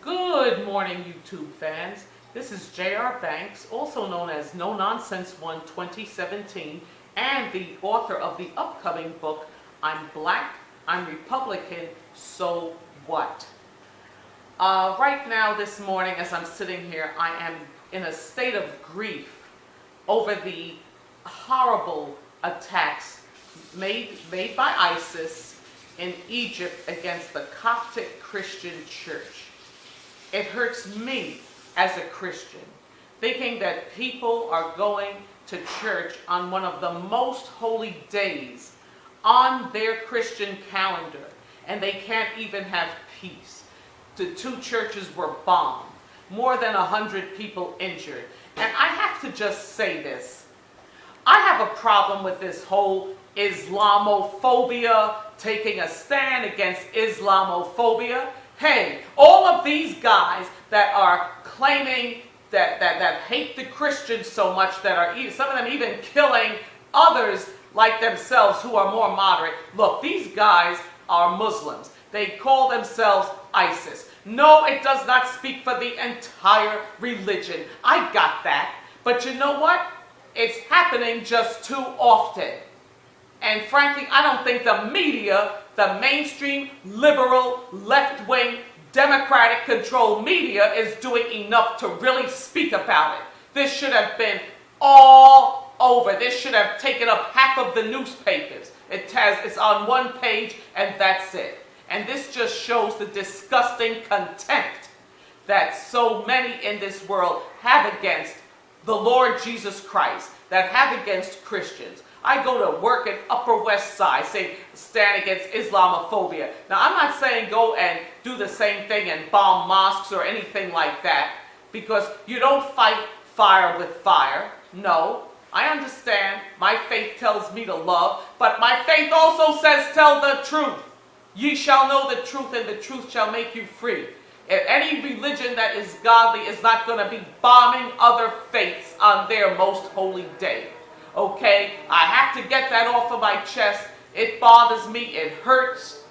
Good morning, YouTube fans. This is J.R. Banks, also known as No Nonsense 1 2017, and the author of the upcoming book, I'm Black, I'm Republican, So What? Right now, this morning, as I'm sitting here, I am in a state of grief over the horrible attacks made by ISIS in Egypt against the Coptic Christian church. It hurts me as a Christian, thinking that people are going to church on one of the most holy days on their Christian calendar, and they can't even have peace. The two churches were bombed, more than 100 people injured. And I have to just say this. I have a problem with this whole Islamophobia, taking a stand against Islamophobia. Hey, all of these guys that are claiming that hate the Christians so much, that are some of them even killing others like themselves who are more moderate. Look, these guys are Muslims. They call themselves ISIS. No, it does not speak for the entire religion. I got that. But you know what? It's happening just too often. And frankly, I don't think the media, the mainstream, liberal, left-wing, Democratic-controlled media is doing enough to really speak about it. This should have been all over. This should have taken up half of the newspapers. It's on one page and that's it. And this just shows the disgusting contempt that so many in this world have against the Lord Jesus Christ, that have against Christians. I go to work in Upper West Side, stand against Islamophobia. Now, I'm not saying go and do the same thing and bomb mosques or anything like that, because you don't fight fire with fire. No, I understand. My faith tells me to love, but my faith also says tell the truth. Ye shall know the truth, and the truth shall make you free. If any religion that is godly is not going to be bombing other faiths on their most holy day. Okay, I have to get that off of my chest. It bothers me. It hurts.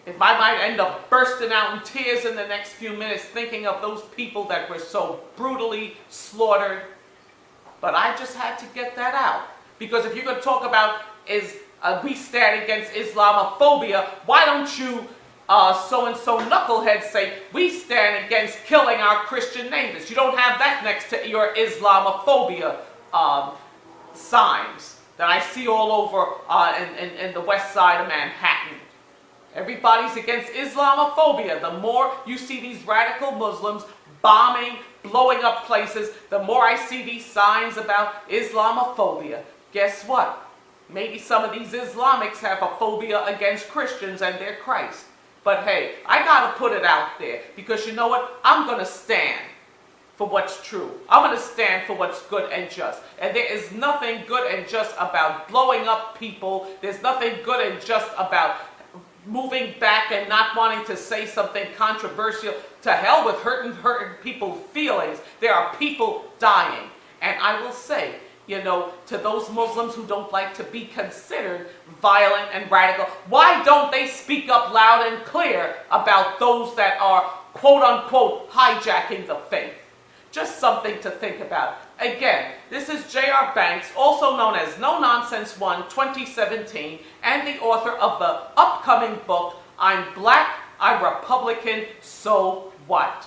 I might end up bursting out in tears in the next few minutes thinking of those people that were so brutally slaughtered. But I just had to get that out. Because if you're going to talk about we stand against Islamophobia, why don't you so-and-so knuckleheads say, we stand against killing our Christian neighbors? You don't have that next to your Islamophobia signs that I see all over in the west side of Manhattan. Everybody's against Islamophobia. The more you see these radical Muslims bombing, blowing up places, the more I see these signs about Islamophobia. Guess what? Maybe some of these Islamics have a phobia against Christians and their Christ. But hey, I gotta put it out there, because you know what? I'm gonna stand for what's true. I'm going to stand for what's good and just. And there is nothing good and just about blowing up people. There's nothing good and just about moving back and not wanting to say something controversial. To hell with hurting people's feelings. There are people dying. And I will say, you know, to those Muslims who don't like to be considered violent and radical, why don't they speak up loud and clear about those that are, quote-unquote, hijacking the faith? Just something to think about. Again, this is J.R. Banks, also known as No Nonsense 1 2017, and the author of the upcoming book, I'm Black, I'm Republican, So What?